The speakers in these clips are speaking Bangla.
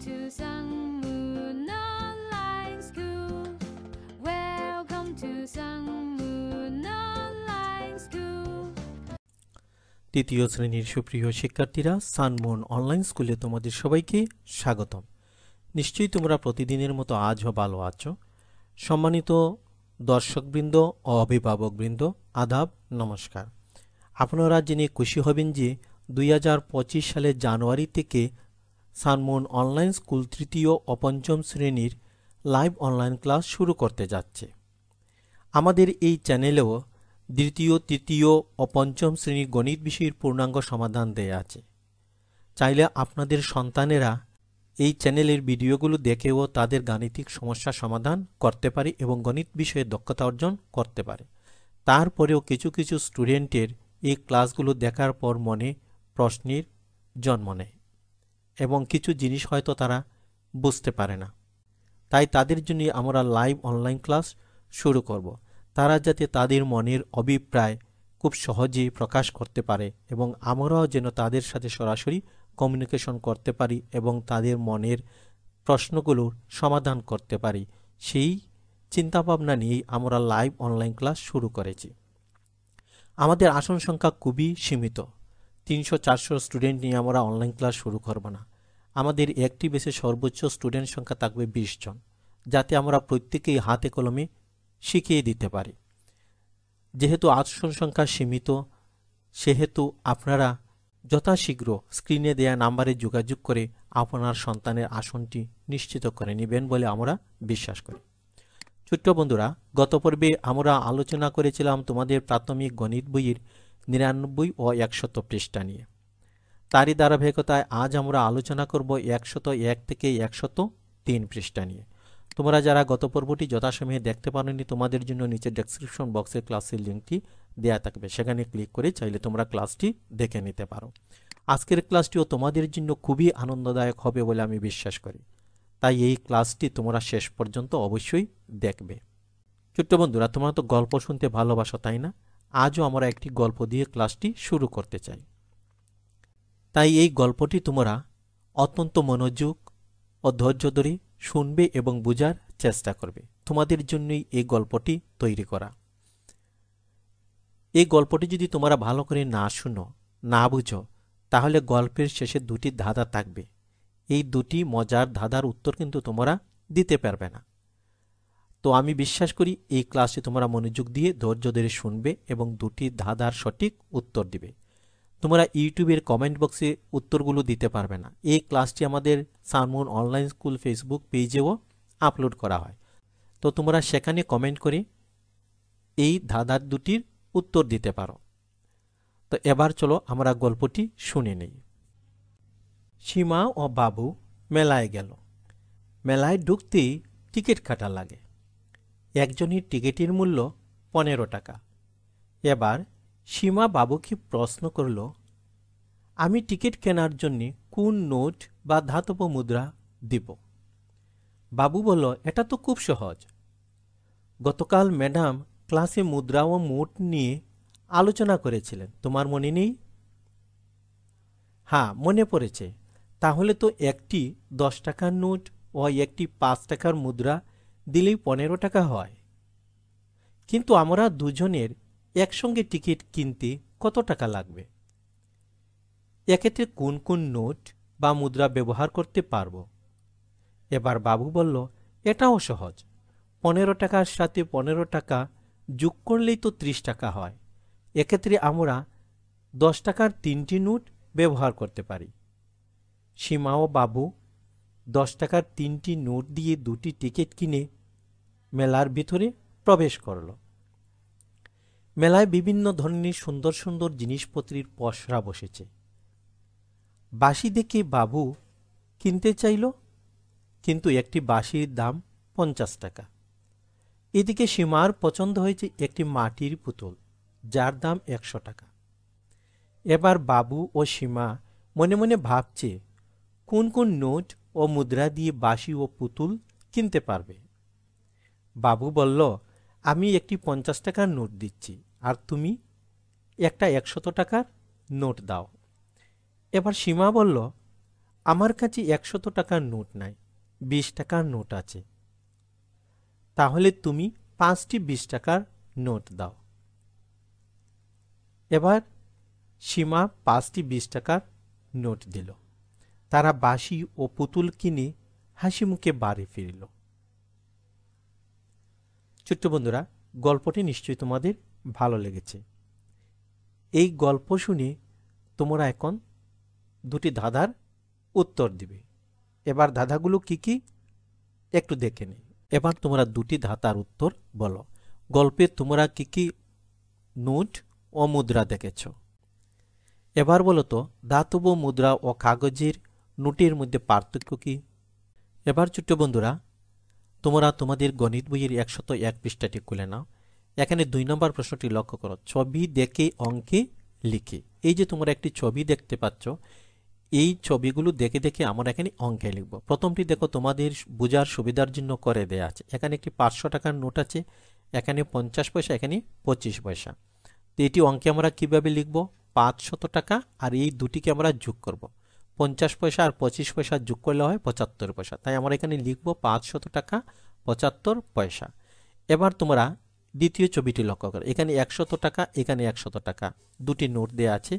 to Sangmoon Online School. Welcome to Sangmoon Online School. তৃতীয় শ্রেণীর সুপ্রিয় শিক্ষার্থীরা, সানমুন অনলাইন স্কুলে তোমাদের সবাইকে স্বাগতম। নিশ্চয়ই তোমরা প্রতিদিনের মতো আজও ভালো আছো। সম্মানিত দর্শকবৃন্দ ও অভিভাবকবৃন্দ, আদাব, নমস্কার। আপনারা জেনে খুশি হবেন যে 2025 সালের জানুয়ারি থেকে সানমুন অনলাইন স্কুল তৃতীয় ও পঞ্চম শ্রেণীর লাইভ অনলাইন ক্লাস শুরু করতে যাচ্ছে। আমাদের এই চ্যানেলেও দ্বিতীয়, তৃতীয় ও পঞ্চম শ্রেণীর গণিত বিষয়ের পূর্ণাঙ্গ সমাধান দেয়া আছে। চাইলে আপনাদের সন্তানেরা এই চ্যানেলের ভিডিওগুলো দেখেও তাদের গাণিতিক সমস্যা সমাধান করতে পারে এবং গণিত বিষয়ে দক্ষতা অর্জন করতে পারে। তারপরেও কিছু কিছু স্টুডেন্টের এই ক্লাসগুলো দেখার পর মনে প্রশ্নের জন্ম নেয় এবং কিছু জিনিস হয়তো তারা বুঝতে পারে না। তাই তাদের জন্য আমরা লাইভ অনলাইন ক্লাস শুরু করব। তারা যাতে তাদের মনের অভিপ্রায় খুব সহজেই প্রকাশ করতে পারে এবং আমরাও যেন তাদের সাথে সরাসরি কমিউনিকেশন করতে পারি এবং তাদের মনের প্রশ্নগুলোর সমাধান করতে পারি, সেই চিন্তাভাবনা নিয়েই আমরা লাইভ অনলাইন ক্লাস শুরু করেছি। আমাদের আসন সংখ্যা খুবই সীমিত, 300-400 স্টুডেন্ট নিয়ে আমরা অনলাইন ক্লাস শুরু করব না। আমাদের একটি বেসে সর্বোচ্চ স্টুডেন্ট সংখ্যা থাকবে 20 জন, যাতে আমরা প্রত্যেকেই হাতে কলমে শিখিয়ে দিতে পারি। যেহেতু আসন সংখ্যা সীমিত, সেহেতু আপনারা যথাশীঘ্র স্ক্রিনে দেয়া নাম্বারে যোগাযোগ করে আপনার সন্তানের আসনটি নিশ্চিত করে নেবেন বলে আমরা বিশ্বাস করি। ছোট্ট বন্ধুরা, গত পর্বে আমরা আলোচনা করেছিলাম তোমাদের প্রাথমিক গণিত বইয়ের 99 ও 100 পৃষ্ঠা নিয়ে। তারই ধারাবাহিকতায় আজ আমরা আলোচনা করব 101 থেকে 103 পৃষ্ঠা নিয়ে। তোমরা যারা গত পর্বটি যথাসময়ে দেখতে পারোনি, তোমাদের জন্য নিচে ডেসক্রিপশন বক্সে ক্লাসের লিঙ্কটি দেয়া থাকবে, সেখানে ক্লিক করে চাইলে তোমরা ক্লাসটি দেখে নিতে পারো। আজকের ক্লাসটিও তোমাদের জন্য খুবই আনন্দদায়ক হবে বলে আমি বিশ্বাস করি, তাই এই ক্লাসটি তোমরা শেষ পর্যন্ত অবশ্যই দেখবে। ছোট্ট বন্ধুরা, তোমরা তো গল্প শুনতে ভালোবাসো, তাই না? আজও আমরা একটি গল্প দিয়ে ক্লাসটি শুরু করতে চাই। তাই এই গল্পটি তোমরা অত্যন্ত মনোযোগ ও ধৈর্য ধরে শুনবে এবং বোঝার চেষ্টা করবে। তোমাদের জন্যই এই গল্পটি তৈরি করা। এই গল্পটি যদি তোমরা ভালো করে না শুনো, না বুঝো, তাহলে গল্পের শেষে দুটি ধাঁধা থাকবে। এই দুটি মজার ধাঁধার উত্তর কিন্তু তোমরা দিতে পারবে না। তো আমি বিশ্বাস করি এই ক্লাসটি তোমরা মনোযোগ দিয়ে ধৈর্য ধরে শুনবে এবং দুটি ধাঁধার সঠিক উত্তর দিবে। তোমরা ইউটিউবের কমেন্ট বক্সে উত্তরগুলো দিতে পারবে না। এই ক্লাসটি আমাদের সানমুন অনলাইন স্কুল ফেসবুক পেজেও আপলোড করা হয়, তো তোমরা সেখানে কমেন্ট করে এই ধাঁধার দুটির উত্তর দিতে পারো। তো এবার চলো আমরা গল্পটি শুনে নেই। সীমা ও বাবু মেলায় গেল। মেলায় ঢুকতেই টিকিট কাটা লাগে। একজনের টিকিটের মূল্য 15 টাকা। এবার সীমা বাবুকে প্রশ্ন করল, আমি টিকিট কেনার জন্য কোন নোট বা ধাতব মুদ্রা দিব? বাবু বলল, এটা তো খুব সহজ। গতকাল ম্যাডাম ক্লাসে মুদ্রা ও মোট নিয়ে আলোচনা করেছিলেন, তোমার মনে নেই? হ্যাঁ, মনে পড়েছে। তাহলে তো একটি 10 টাকার নোট ও একটি 5 টাকার মুদ্রা দিলেই 15 টাকা হয়। কিন্তু আমরা দুজনের একসঙ্গে টিকিট কিনতে কত টাকা লাগবে? এক্ষেত্রে কোন কোন নোট বা মুদ্রা ব্যবহার করতে পারব? এবার বাবু বলল, এটাও সহজ। 15 টাকার সাথে 15 টাকা যোগ করলেই তো 30 টাকা হয়। এক্ষেত্রে আমরা 10 টাকার 3টি নোট ব্যবহার করতে পারি। সীমা ও বাবু 10 টাকার 3টি নোট দিয়ে 2টি টিকিট কিনে মেলার ভিতরে প্রবেশ করল। মেলায় বিভিন্ন ধরনের সুন্দর সুন্দর জিনিসপত্রের পসরা বসেছে। বাঁশি দেখে বাবু কিনতে চাইল, কিন্তু একটি বাঁশির দাম 50 টাকা। এদিকে সীমার পছন্দ হয়েছে একটি মাটির পুতুল, যার দাম 100 টাকা। এবার বাবু ও সীমা মনে মনে ভাবছে কোন কোন নোট ও মুদ্রা দিয়ে বাঁশি ও পুতুল কিনতে পারবে। বাবু বলল, আমি একটি 50 টাকার নোট দিচ্ছি, আর তুমি একটা 100 টাকার নোট দাও। এবার সীমা বলল, আমার কাছে 100 টাকার নোট নাই, 20 টাকার নোট আছে, তাহলে তুমি 5টি 20 টাকার নোট দাও। এবার সীমা 5টি 20 টাকার নোট দিল। তারা বাঁশি ও পুতুল কিনে হাসি মুখে বাড়ি ফিরল। ছোট্ট বন্ধুরা, গল্পটি নিশ্চয়ই তোমাদের ভালো লেগেছে। এই গল্প শুনে তোমরা এখন দুটি ধাঁধার উত্তর দিবে। এবার ধাঁধাগুলো কি কি একটু দেখে নে। এবার তোমরা দুটি ধাঁধার উত্তর বলো। গল্পে তোমরা কি কি নোট ও মুদ্রা দেখেছ? এবার বলো তো, ধাতব মুদ্রা ও কাগজের নোটের মধ্যে পার্থক্য কি? এবার ছোট্ট বন্ধুরা, তোমরা তোমাদের গণিত বইয়ের 101 পৃষ্ঠাটি খুলে নাও। এখানে 2 নম্বর প্রশ্নটি লক্ষ্য করো, ছবি দেখে অঙ্কে লিখে। এই যে তোমরা একটি ছবি দেখতে পাচ্ছ, এই ছবিগুলো দেখে দেখে আমরা এখানে অঙ্কে লিখব। প্রথমটি দেখো, তোমাদের বোঝার সুবিধার জন্য করে দেয়া আছে। এখানে একটি 500 টাকার নোট আছে, এখানে 50 পয়সা, এখানে 25 পয়সা। তো এটি অঙ্কে আমরা কিভাবে লিখব? 500 টাকা আর এই দুটিকে আমরা যোগ করব। 50 পয়সা আর 25 পয়সা যোগ করলে হয় 75 পয়সা। তাই আমরা এখানে লিখব 500 টাকা 75 পয়সা। এবার তোমরা দ্বিতীয় ছবিটি লক্ষ্য করো, এখানে 100 টাকা, এখানে 100 টাকা, দুটি নোট দেয়া আছে।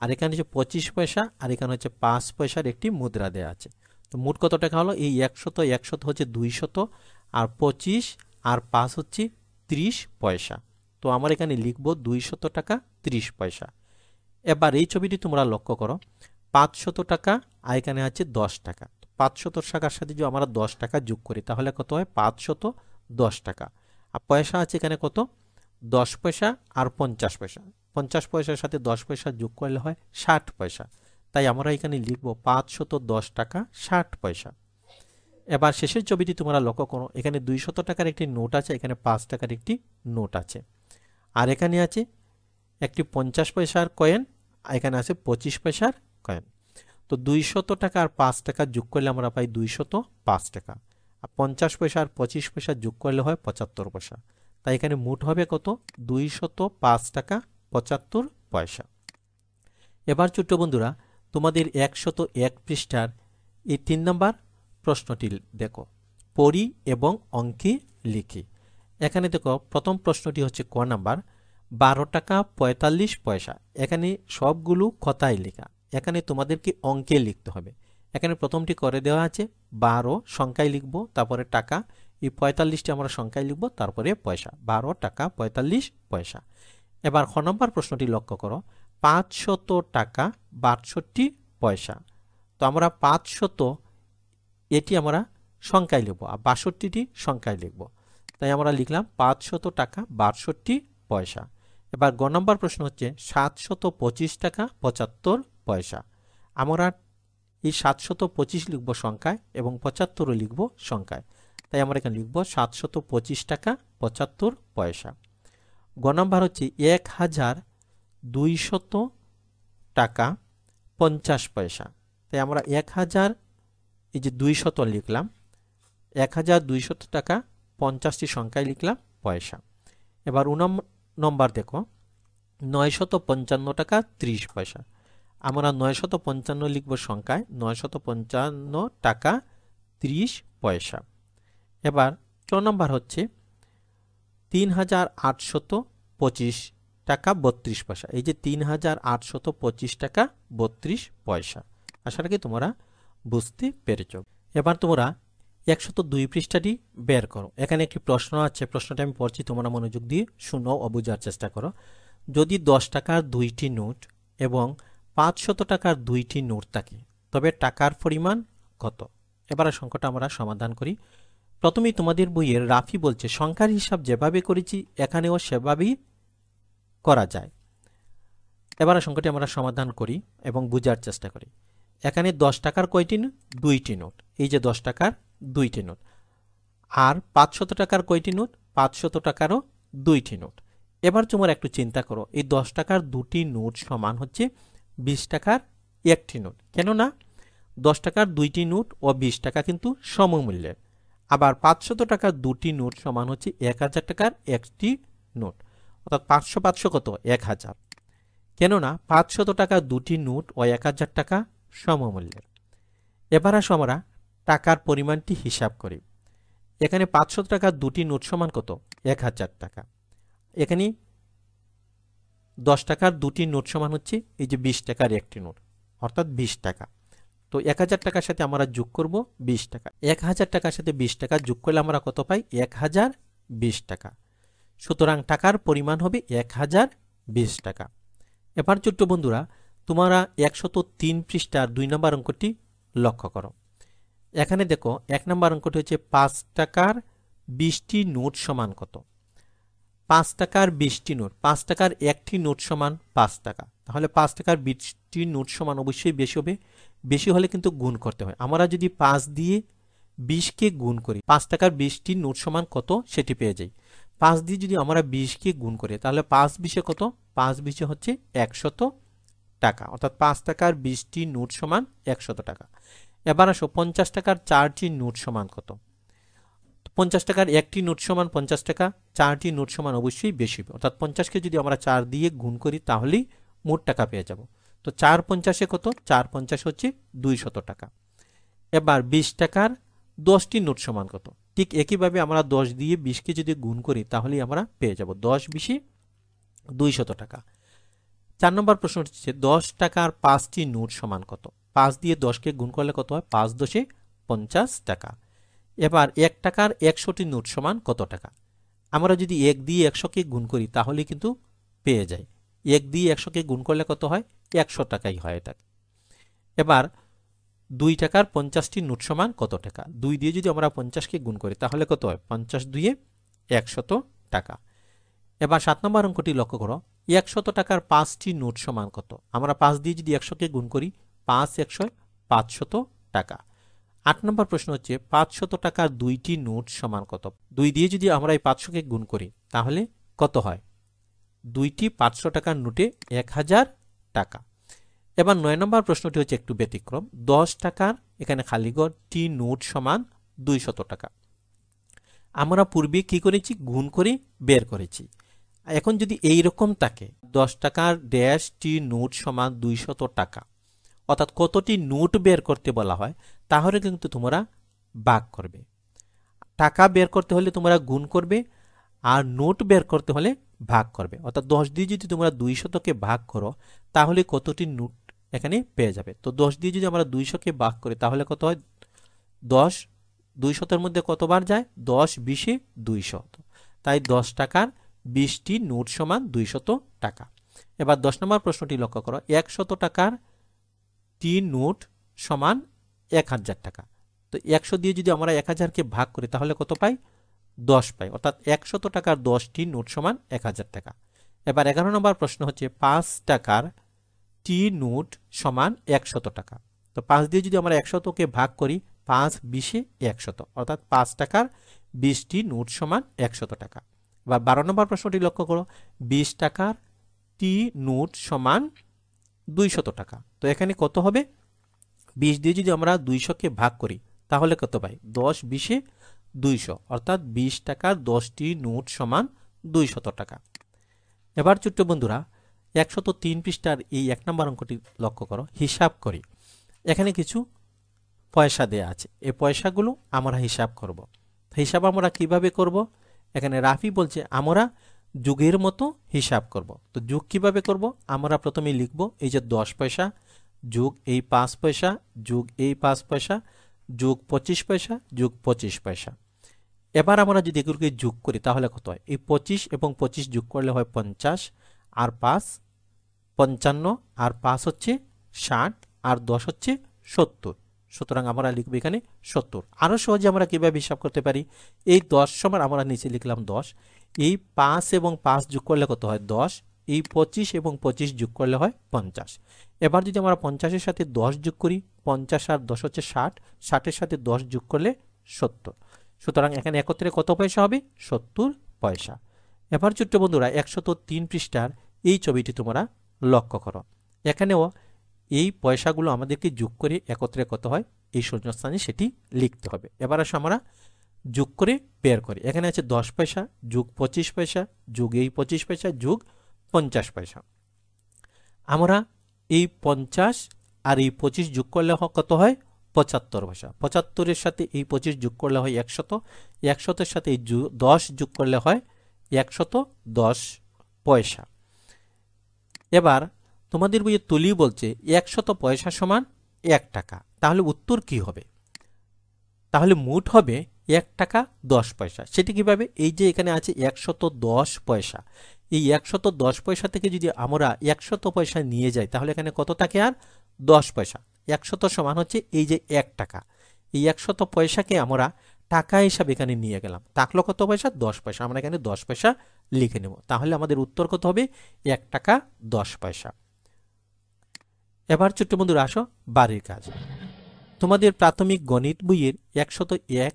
আর এখানে হচ্ছে 25 পয়সা আর এখানে হচ্ছে 5 পয়সার একটি মুদ্রা দেয়া আছে। তো মোট কত টাকা হলো? এই 100 হচ্ছে 200 আর 25 আর 5 হচ্ছে 30 পয়সা। তো আমরা এখানে লিখব 200 টাকা 30 পয়সা। এবার এই ছবিটি তোমরা লক্ষ্য করো, 500 টাকা আর এখানে আছে 10 টাকা। 500 টাকার সাথে যদি আমরা 10 টাকা যোগ করি তাহলে কত হয়? 510 টাকা। আর পয়সা আছে এখানে কত? 10 পয়সা আর 50 পয়সা। 50 পয়সার সাথে 10 পয়সা যোগ করলে হয় 60 পয়সা। তাই আমরা এখানে লিখব 510 টাকা 60 পয়সা। এবার শেষের ছবিটি তোমরা লক্ষ্য করো, এখানে 200 টাকার একটি নোট আছে, এখানে 5 টাকার একটি নোট আছে। আর এখানে আছে একটি 50 পয়সার কয়েন, এখানে আছে 25 পয়সার কয়েন। তো 200 টাকা আর 5 টাকা যোগ করলে আমরা পাই 205 টাকা। আর 50 পয়সা আর 25 পয়সা যোগ করলে হয় 75 পয়সা। তাই এখানে মোট হবে কত? 205 টাকা 75 পয়সা। এবার ছোট্ট বন্ধুরা, তোমাদের 101 পৃষ্ঠার এই 3 নম্বর প্রশ্নটি দেখো, পড়ি এবং অঙ্কে লিখি। এখানে দেখো, প্রথম প্রশ্নটি হচ্ছে ক নাম্বার, 12 টাকা 45 পয়সা। এখানে সবগুলো কথাই লেখা, এখানে তোমাদেরকে অঙ্কে লিখতে হবে। এখানে প্রথমটি করে দেওয়া আছে 12 সংখ্যায় লিখব, তারপরে টাকা, এই 45টি আমরা সংখ্যায় লিখব, তারপরে পয়সা। 12 টাকা 45 পয়সা। এবার খ নম্বর প্রশ্নটি লক্ষ্য করো, 500 টাকা 62 পয়সা। তো আমরা 500 এটি আমরা সংখ্যায় লিখব আর 62টি সংখ্যায় লিখব। তাই আমরা লিখলাম 500 টাকা 62 পয়সা। এবার গ নম্বর প্রশ্ন হচ্ছে 725 টাকা 75 পয়সা। আমরা এই 725 লিখব সংখ্যায় এবং 75 লিখব সংখ্যায়। তাই আমরা এখানে লিখব 725 টাকা 75 পয়সা। গ নম্বর হচ্ছে 1200 টাকা 50 পয়সা। তাই আমরা 1000 এই যে 200 লিখলাম, 1200 টাকা 50টি সংখ্যায় লিখলাম পয়সা। এবার 19 নম্বর দেখো, 955 টাকা 30 পয়সা। আমরা 955 লিখব সংখ্যায়, 955 টাকা 30 পয়সা। এবার 4 নম্বর হচ্ছে 3825 টাকা 32 পয়সা। এই যে 3825 টাকা 32 পয়সা। আশা রাখি তোমরা বুঝতে পেরেছ। এবার তোমরা 102 পৃষ্ঠাটি বের করো। এখানে একটি প্রশ্ন আছে, প্রশ্নটা আমি পড়ছি, তোমরা মনোযোগ দিয়ে শুনো ও বোঝার চেষ্টা করো। যদি 10 টাকার 2টি নোট এবং 500 টাকার 2টি নোট থাকে, তবে টাকার পরিমাণ কত? এবার সংখ্যাটা আমরা সমাধান করি। প্রথমেই তোমাদের বইয়ের রাফি বলছে সংখ্যার হিসাব যেভাবে করেছি এখানেও সেভাবেই করা যায়। এবার সংখ্যাটি আমরা সমাধান করি এবং বোঝার চেষ্টা করি। এখানে 10 টাকার কয়টি নোট? 2টি নোট। এই যে 10 টাকার 2টি নোট। আর 500 টাকার কয়টি নোট? 500 টাকারও 2টি নোট। এবার তোমরা একটু চিন্তা করো, এই 10 টাকার 2টি নোট সমান হচ্ছে 20 টাকার একটি নোট। কেননা 10 টাকার 2টি নোট ও 20 টাকা কিন্তু সমমূল্যের। আবার 500 টাকার 2টি নোট সমান হচ্ছে 1000 টাকার একটি নোট। অর্থাৎ 500 500 কত? 1000। কেননা 500 টাকার 2টি নোট ও 1000 টাকা সমমূল্যের। এবার আসো আমরা টাকার পরিমাণটি হিসাব করি। এখানে 500 টাকার দুটি নোট সমান কত? 1000 টাকা। এখানে 10 টাকার দুটি নোট সমান হচ্ছে এই যে 20 টাকার একটি নোট, অর্থাৎ 20 টাকা। তো 1000 টাকার সাথে আমরা যোগ করব 20 টাকা। 1000 টাকার সাথে 20 টাকা যোগ করলে আমরা কত পাই? 1020 টাকা। সুতরাং টাকার পরিমাণ হবে 1020 টাকা। এবার ছোট্ট বন্ধুরা, তোমরা 103 পৃষ্ঠার 2 নম্বর অঙ্কটি লক্ষ্য করো। এখানে দেখো 1 নম্বর অঙ্কটি হচ্ছে 5 টাকার 20টি নোট সমান কত? 5 টাকার 20টি নোট, 5 টাকার একটি নোট সমান 5 টাকা। তাহলে 5 টাকার 20টি নোট সমান অবশ্যই বেশি হবে। বেশি হলে কিন্তু গুণ করতে হয়। আমরা যদি 5 দিয়ে 20কে গুণ করি, 5 টাকার 20টি নোট সমান কত সেটি পেয়ে যাই। 5 দিয়ে যদি আমরা 20কে গুণ করি তাহলে 5 20-এ কত? 5 20-এ হচ্ছে 100 টাকা, অর্থাৎ 5 টাকার 20টি নোট সমান 100 টাকা। এবার আসো 50 টাকার 4টি নোট সমান কত? 50 টাকার একটি নোট সমান 50 টাকা, 4টি নোট সমান অবশ্যই বেশি হবে, অর্থাৎ 50কে যদি আমরা 4 দিয়ে গুণ করি তাহলেই মোট টাকা পেয়ে যাব। তো 4 50-এ কত? 4 50 হচ্ছে 200 টাকা। এবার 20 টাকার 10টি নোট সমান কত? ঠিক একইভাবে আমরা 10 দিয়ে 20কে যদি গুণ করি তাহলেই আমরা পেয়ে যাব 10 20 200 টাকা। 4 নম্বর প্রশ্ন হচ্ছে 10 টাকার 5টি নোট সমান কত? 5 দিয়ে 10কে গুণ করলে কত হয়? 5 10-এ 50 টাকা। এবার 1 টাকার 100টি নোট সমান কত টাকা? আমরা যদি 1 দিয়ে 100কে গুণ করি তাহলে কিন্তু পেয়ে যাই। 1 দিয়ে 100কে গুণ করলে কত হয়? 100 টাকাই হয় এটা। এবার 2 টাকার 50টি নোট সমান কত টাকা? 2 দিয়ে যদি আমরা 50কে গুণ করি তাহলে কত হয়? 50 2-এ 100 টাকা। এবার 7 নম্বর অঙ্কটি লক্ষ্য করো। 100 টাকার 5টি নোট সমান কত? আমরা 5 দিয়ে যদি 100কে গুণ করি 5 100 500 টাকা। 8 নম্বর প্রশ্ন হচ্ছে 500 টাকার 2টি নোট সমান কত? 2 দিয়ে যদি আমরা এই 500কে গুণ করি তাহলে কত হয়? 2টি 500 টাকার নোটে 1000 টাকা। এবার 9 নম্বর প্রশ্নটি হচ্ছে একটু ব্যতিক্রম। 10 টাকার এখানে খালিঘর টি নোট সমান 200 টাকা। আমরা পূর্বে কি করেছি? গুণ করে বের করেছি। এখন যদি এই রকম থাকে 10 টাকার ড্যাশ টি নোট সমান 200 টাকা, অর্থাৎ কতটি নোট বের করতে বলা হয়, তাহলে কিন্তু তোমরা ভাগ করবে। টাকা বের করতে হলে তোমরা গুণ করবে, আর নোট বের করতে হলে ভাগ করবে। অর্থাৎ 10 দিয়ে যদি তোমরা 200-কে ভাগ করো তাহলে কতটি নোট এখানে পেয়ে যাবে। তো 10 দিয়ে যদি আমরা 200-কে ভাগ করি তাহলে কত হয়? 10 200-এর মধ্যে কতবার যায়? 10 20-এ 200। তাই 10 টাকার 20টি নোট সমান 200 টাকা। এবার 10 নম্বর প্রশ্নটি লক্ষ্য করো। 100 টাকার টি নোট সমান 1000 টাকা। তো 100 দিয়ে যদি আমরা 1000-কে ভাগ করি তাহলে কত পাই? 10 পাই, অর্থাৎ 100 টাকার 10টি নোট সমান 1000 টাকা। এবার 11 নম্বর প্রশ্ন হচ্ছে 5 টাকার টি নোট সমান 100 টাকা। তো 5 দিয়ে যদি আমরা 100-কে ভাগ করি 5 20-এ 100, অর্থাৎ 5 টাকার 20টি নোট সমান 100 টাকা। এবার 12 নম্বর প্রশ্নটি লক্ষ্য করো। 20 টাকার টি নোট সমান 200 টাকা। তো এখানে কত হবে? 20 দিয়ে যদি আমরা 200-কে ভাগ করি তাহলে কত পাই? 10 20-এ 200, অর্থাৎ 20 টাকার 10টি নোট সমান 200 টাকা। এবার ছোট্ট বন্ধুরা 103 পৃষ্ঠার এই 1 নম্বর অঙ্কটি লক্ষ্য করো। হিসাব করি। এখানে কিছু পয়সা দেয়া আছে, এই পয়সাগুলো আমরা হিসাব করব। হিসাব আমরা কিভাবে করব? এখানে রাফি বলছে আমরা যুগের মতো হিসাব করব। তো যুগ কিভাবে করব? আমরা প্রথমে লিখব এই যে 10 পয়সা যোগ এই 5 পয়সা যোগ এই 5 পয়সা যোগ 25 পয়সা যোগ 25 পয়সা। এবার আমরা যদি এগুলোকে যোগ করি তাহলে কত হয়? এই 25 এবং 25 যোগ করলে হয় 50, আর 5 55, আর 5 হচ্ছে 60, আর 10 হচ্ছে 70। সুতরাং আমরা লিখব এখানে 70। আরও সহজে আমরা কিভাবে হিসাব করতে পারি? এই 10 সমান আমরা নিচে লিখলাম 10, এই 5 এবং 5 যোগ করলে কত হয়? 10, এই 25 এবং 25 যোগ করলে হয় 50। এবার যদি আমরা 50-এর সাথে 10 যোগ করি, 50 আর 10 হচ্ছে 60, 60-এর সাথে 10 যোগ করলে 70। সুতরাং এখানে একত্রে কত পয়সা হবে? 70 পয়সা। এবার ছোট্ট বন্ধুরা 103 পৃষ্ঠার এই ছবিটি তোমরা লক্ষ্য করো। এখানেও এই পয়সাগুলো আমাদেরকে যোগ করে একত্রে কত হয় এই শূন্যস্থানে সেটি লিখতে হবে। এবার আসো আমরা যোগ করে বের করি। এখানে আছে 10 পয়সা যোগ 25 পয়সা যোগ এই 25 পয়সা যোগ 50 পয়সা। আমরা এই 50 আর এই 25 যোগ করলে কত হয়? 75 পয়সা। 75-এর সাথে এই 25 যোগ করলে হয় 100, 100-এর সাথে এই 10 যোগ করলে হয় 110 পয়সা। এবার তোমাদের বইয়ে তুলি বলছে 100 পয়সা সমান 1 টাকা। তাহলে উত্তর কি হবে? তাহলে মোট হবে 1 টাকা 10 পয়সা। সেটি কিভাবে? এই যে এখানে আছে 110 পয়সা, এই 110 পয়সা থেকে যদি আমরা 100 পয়সা নিয়ে যাই তাহলে এখানে কত থাকে? আর 10 পয়সা। 100 সমান হচ্ছে এই যে 1 টাকা। এই 100 পয়সাকে আমরা টাকা হিসাবে এখানে নিয়ে গেলাম। থাকলো কত পয়সা? 10 পয়সা। আমরা এখানে 10 পয়সা লিখে নেব। তাহলে আমাদের উত্তর কত হবে? 1 টাকা 10 পয়সা। এবার ছোট্ট বন্ধুরা আসো বাড়ির কাজ। তোমাদের প্রাথমিক গণিত বইয়ের 101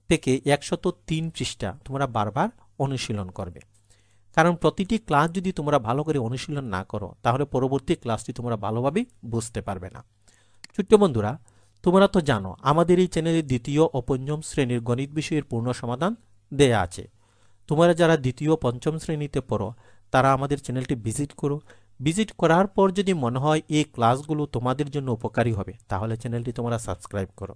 থেকে 103 পৃষ্ঠা তোমরা বারবার অনুশীলন করবে। কারণ প্রতিটি ক্লাস যদি তোমরা ভালো করে অনুশীলন না করো তাহলে পরবর্তী ক্লাসটি তোমরা ভালোভাবে বুঝতে পারবে না। ছোট্ট বন্ধুরা, তোমরা তো জানো আমাদের এই চ্যানেলে দ্বিতীয় ও পঞ্চম শ্রেণীর গণিত বিষয়ের পূর্ণ সমাধান দেয়া আছে। তোমরা যারা দ্বিতীয় ও পঞ্চম শ্রেণীতে পড়ো তারা আমাদের চ্যানেলটি ভিজিট করো। ভিজিট করার পর যদি মনে হয় এই ক্লাসগুলো তোমাদের জন্য উপকারী হবে তাহলে চ্যানেলটি তোমরা সাবস্ক্রাইব করো।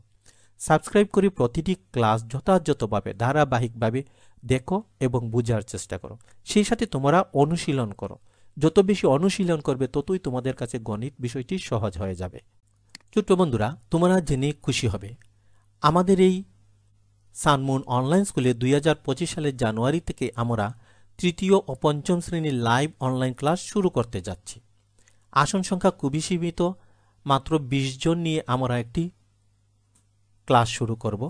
সাবস্ক্রাইব করে প্রতিটি ক্লাস যথাযথভাবে ধারাবাহিকভাবে দেখো এবং বোঝার চেষ্টা করো। সেই সাথে তোমরা অনুশীলন করো। যত বেশি অনুশীলন করবে ততই তোমাদের কাছে গণিত বিষয়টি সহজ হয়ে যাবে। ছোট্ট বন্ধুরা, তোমরা জেনে খুশি হবে আমাদের এই সানমুন অনলাইন স্কুলে 2025 সালের জানুয়ারি থেকে আমরা তৃতীয় ও পঞ্চম শ্রেণীর লাইভ অনলাইন ক্লাস শুরু করতে যাচ্ছি। আসন সংখ্যা খুবই সীমিত, মাত্র 20 জন নিয়ে আমরা একটি ক্লাস শুরু করব,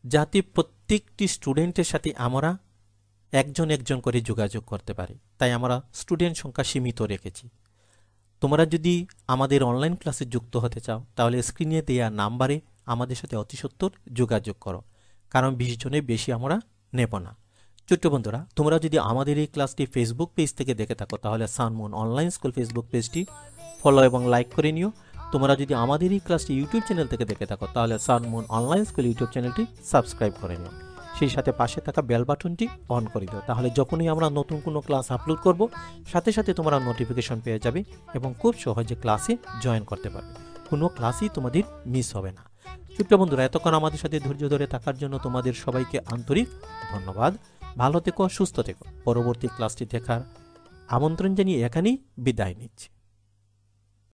যাতে প্রত্যেকটি স্টুডেন্টের সাথে আমরা একজন একজন করে যোগাযোগ করতে পারি। তাই আমরা স্টুডেন্ট সংখ্যা সীমিত রেখেছি। তোমরা যদি আমাদের অনলাইন ক্লাসে যুক্ত হতে চাও তাহলে স্ক্রিনে দেওয়া নাম্বারে আমাদের সাথে অতি সত্বর যোগাযোগ করো, কারণ 20 জনের বেশি আমরা নেব না। ছোট্ট বন্ধুরা, তোমরা যদি আমাদের এই ক্লাসটি ফেসবুক পেজ থেকে দেখে থাকো তাহলে সানমুন অনলাইন স্কুল ফেসবুক পেজটি ফলো এবং লাইক করে নিও। তোমরা যদি আমাদের এই ক্লাসটি ইউটিউব চ্যানেল থেকে দেখে থাকো তাহলে সানমুন অনলাইন স্কুল ইউটিউব চ্যানেলটি সাবস্ক্রাইব করে নিও। সেই সাথে পাশে থাকা বেল বাটনটি অন করে দিও। তাহলে যখনই আমরা নতুন কোনো ক্লাস আপলোড করব সাথে সাথে তোমরা নোটিফিকেশন পেয়ে যাবে এবং খুব সহজে ক্লাসে জয়েন করতে পারবে। কোনো ক্লাসই তোমাদের মিস হবে না। ছোট্ট বন্ধুরা, এতক্ষণ আমাদের সাথে ধৈর্য ধরে থাকার জন্য তোমাদের সবাইকে আন্তরিক ধন্যবাদ। ভালো থেকো, সুস্থ থেকো। পরবর্তী ক্লাসটি দেখার আমন্ত্রণ জানিয়ে এখানেই বিদায় নিচ্ছি।